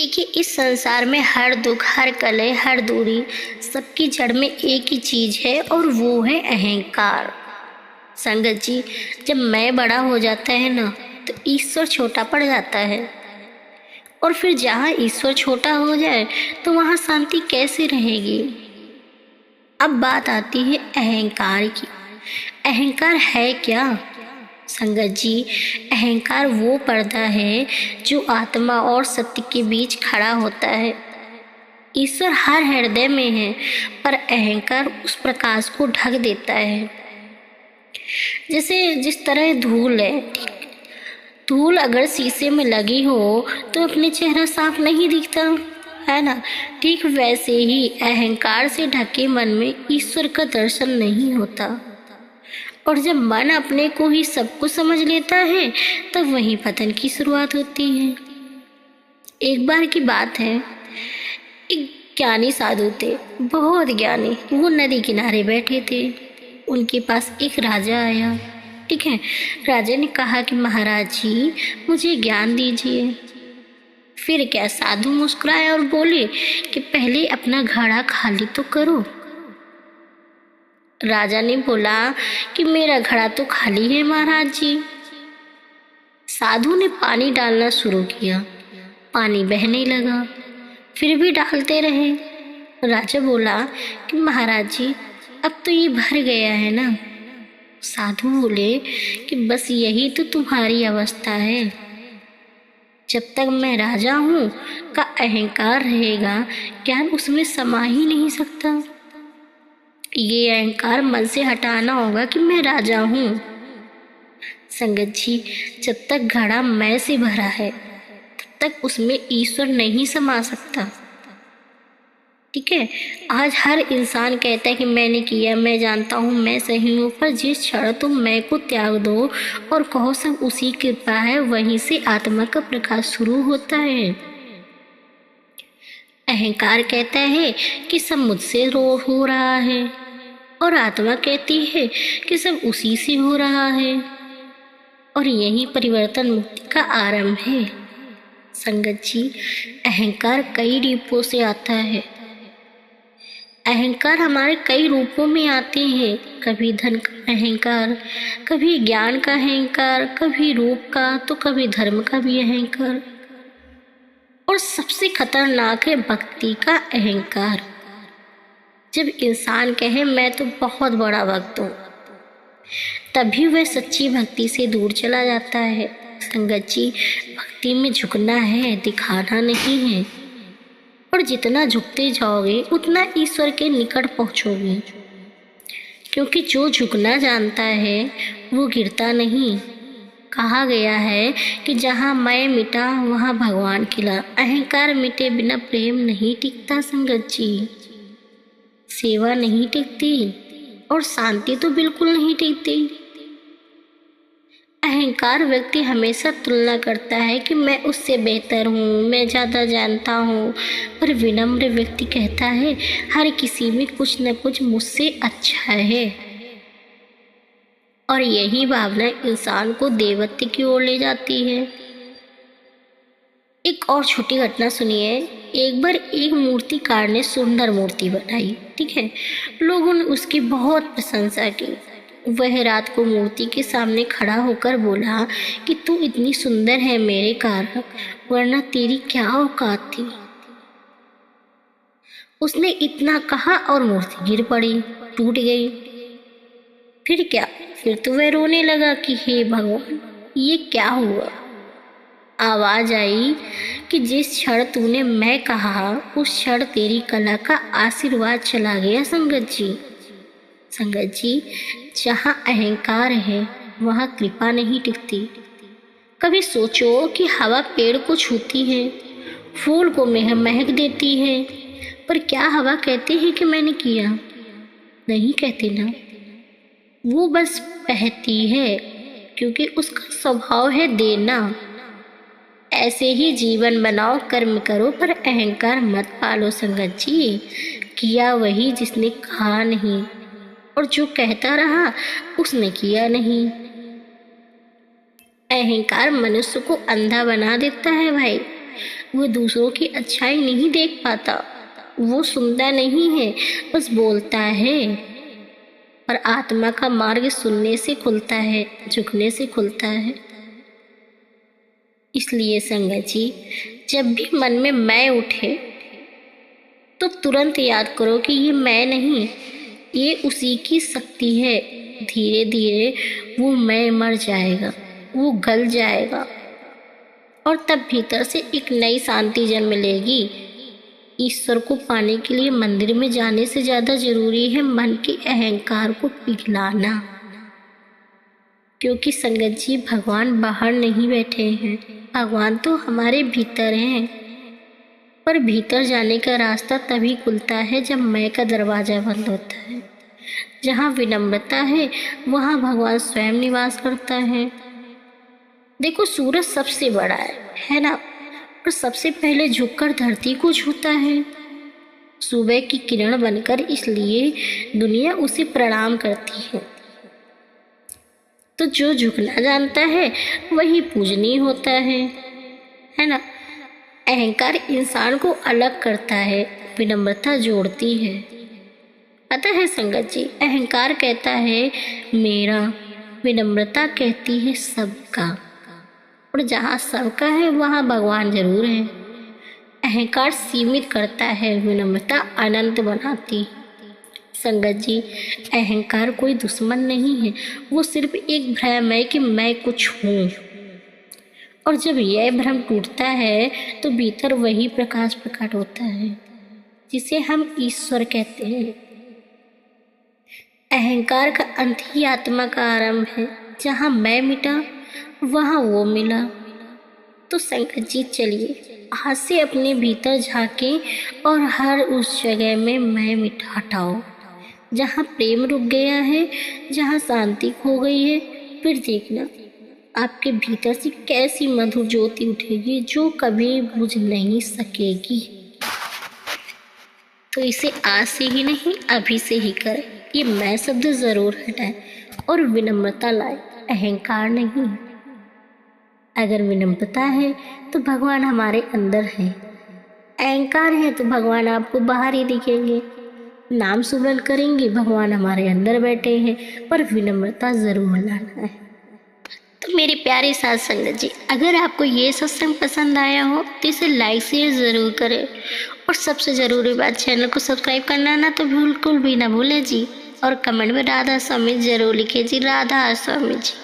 देखिए, इस संसार में हर दुख, हर कलह, हर दूरी, सबकी जड़ में एक ही चीज है और वो है अहंकार। संगत जी, जब मैं बड़ा हो जाता है ना, तो ईश्वर छोटा पड़ जाता है। और फिर जहाँ ईश्वर छोटा हो जाए तो वहाँ शांति कैसे रहेगी। अब बात आती है अहंकार की। अहंकार है क्या? संगत जी, अहंकार वो पर्दा है जो आत्मा और सत्य के बीच खड़ा होता है। ईश्वर हर हृदय में है, पर अहंकार उस प्रकाश को ढक देता है। जैसे जिस तरह धूल है, धूल अगर शीशे में लगी हो तो अपने चेहरा साफ नहीं दिखता, है ना। ठीक वैसे ही अहंकार से ढके मन में ईश्वर का दर्शन नहीं होता। और जब मन अपने को ही सब कुछ समझ लेता है, तब वहीं पतन की शुरुआत होती है। एक बार की बात है, एक ज्ञानी साधु थे, बहुत ज्ञानी। वो नदी किनारे बैठे थे। उनके पास एक राजा आया। ठीक है, राजा ने कहा कि महाराज जी, मुझे ज्ञान दीजिए। फिर क्या, साधु मुस्कुराए और बोले कि पहले अपना घड़ा खाली तो करो। राजा ने बोला कि मेरा घड़ा तो खाली है महाराज जी। साधु ने पानी डालना शुरू किया। पानी बहने लगा, फिर भी डालते रहे। राजा बोला कि महाराज जी, अब तो ये भर गया है ना। साधु बोले कि बस यही तो तुम्हारी अवस्था है। जब तक मैं राजा हूँ का अहंकार रहेगा, ज्ञान उसमें समा ही नहीं सकता। ये अहंकार मन से हटाना होगा कि मैं राजा हूँ। संगत जी, जब तक घड़ा मैं से भरा है, तब तक उसमें ईश्वर नहीं समा सकता। ठीक है, आज हर इंसान कहता है कि मैंने किया, मैं जानता हूँ, मैं सही हूँ। पर जिस क्षण तुम मैं को त्याग दो और कहो सब उसी कृपा है, वहीं से आत्मा का प्रकाश शुरू होता है। अहंकार कहता है कि सब मुझसे हो रहा है, और आत्मा कहती है कि सब उसी से हो रहा है। और यही परिवर्तन मुक्ति का आरंभ है। संगत जी, अहंकार कई रूपों से आता है। अहंकार हमारे कई रूपों में आते हैं। कभी धन का अहंकार, कभी ज्ञान का अहंकार, कभी रूप का, तो कभी धर्म का भी अहंकार। और सबसे खतरनाक है भक्ति का अहंकार। जब इंसान कहे मैं तो बहुत बड़ा भक्त हूँ, तभी वह सच्ची भक्ति से दूर चला जाता है। संगत जी, भक्ति में झुकना है, दिखाना नहीं है। और जितना झुकते जाओगे उतना ईश्वर के निकट पहुंचोगे, क्योंकि जो झुकना जानता है वो गिरता नहीं। कहा गया है कि जहाँ मैं मिटा वहाँ भगवान खिला। अहंकार मिटे बिना प्रेम नहीं टिकता। संगत जी, सेवा नहीं टिकती और शांति तो बिल्कुल नहीं टिकती। अहंकार व्यक्ति हमेशा तुलना करता है कि मैं उससे बेहतर हूँ, मैं ज़्यादा जानता हूँ। पर विनम्र व्यक्ति कहता है हर किसी में कुछ न कुछ मुझसे अच्छा है। और यही भावना इंसान को देवत्व की ओर ले जाती है। एक और छोटी घटना सुनिए। एक बार एक मूर्तिकार ने सुंदर मूर्ति बनाई। ठीक है, लोगों ने उसकी बहुत प्रशंसा की। वह रात को मूर्ति के सामने खड़ा होकर बोला कि तू इतनी सुंदर है मेरे कारक, वरना तेरी क्या औकात थी। उसने इतना कहा और मूर्ति गिर पड़ी, टूट गई। फिर क्या, फिर तो वह रोने लगा कि हे भगवान, ये क्या हुआ। आवाज आई कि जिस क्षण तूने मैं कहा, उस क्षण तेरी कला का आशीर्वाद चला गया। संगत जी, जहाँ अहंकार है वहाँ कृपा नहीं टिकती। कभी सोचो कि हवा पेड़ को छूती है, फूल को महक देती है, पर क्या हवा कहती है कि मैंने किया? नहीं कहती ना। वो बस बहती है, क्योंकि उसका स्वभाव है देना। ऐसे ही जीवन बनाओ, कर्म करो, पर अहंकार मत पालो। संगत जी, किया वही जिसने कहा नहीं, और जो कहता रहा उसने किया नहीं। अहंकार मनुष्य को अंधा बना देता है भाई। वह दूसरों की अच्छाई नहीं देख पाता, वो सुनता नहीं है, बस बोलता है। और आत्मा का मार्ग सुनने से खुलता है, झुकने से खुलता है। इसलिए संगत जी, जब भी मन में मैं उठे तो तुरंत याद करो कि ये मैं नहीं, ये उसी की शक्ति है। धीरे धीरे वो मैं मर जाएगा, वो गल जाएगा और तब भीतर से एक नई शांति जन्म लेगी। ईश्वर को पाने के लिए मंदिर में जाने से ज़्यादा जरूरी है मन के अहंकार को पिघलाना। क्योंकि संगत जी, भगवान बाहर नहीं बैठे हैं, भगवान तो हमारे भीतर हैं। पर भीतर जाने का रास्ता तभी खुलता है जब मैं का दरवाज़ा बंद होता है। जहाँ विनम्रता है वहाँ भगवान स्वयं निवास करता है। देखो, सूरज सबसे बड़ा है ना, और सबसे पहले झुककर धरती को छूता है, सुबह की किरण बनकर, इसलिए दुनिया उसे प्रणाम करती है। तो जो झुकना जानता है वही पूजनीय होता है ना। अहंकार इंसान को अलग करता है, विनम्रता जोड़ती है। पता है संगत जी, अहंकार कहता है मेरा, विनम्रता कहती है सबका। और जहाँ सबका है वहाँ भगवान जरूर है। अहंकार सीमित करता है, विनम्रता अनंत बनाती है। संगत जी, अहंकार कोई दुश्मन नहीं है, वो सिर्फ एक भ्रम है कि मैं कुछ हूँ। और जब यह भ्रम टूटता है तो भीतर वही प्रकाश प्रकट होता है जिसे हम ईश्वर कहते हैं। अहंकार का अंत ही आत्मा का आरंभ है। जहाँ मैं मिटा वहाँ वो मिला। तो संगत जी, चलिए आज से अपने भीतर झांकें और हर उस जगह में मैं मिटा हटाओ जहाँ प्रेम रुक गया है, जहाँ शांति खो गई है। फिर देखना आपके भीतर से कैसी मधुर ज्योति उठेगी जो कभी बुझ नहीं सकेगी। तो इसे आज से ही नहीं, अभी से ही करें। ये मैं शब्द जरूर हटाए और विनम्रता लाए, अहंकार नहीं। अगर विनम्रता है तो भगवान हमारे अंदर है, अहंकार है तो भगवान आपको बाहर ही दिखेंगे। नाम सुमरन करेंगे, भगवान हमारे अंदर बैठे हैं, पर विनम्रता जरूर लाना है। तो मेरे प्यारे साथ संगत जी, अगर आपको ये सत्संग पसंद आया हो तो इसे लाइक शेयर ज़रूर करें। और सबसे ज़रूरी बात, चैनल को सब्सक्राइब करना ना तो बिल्कुल भी ना भूलें जी। और कमेंट में राधा स्वामी ज़रूर लिखिए जी, राधा स्वामी जी।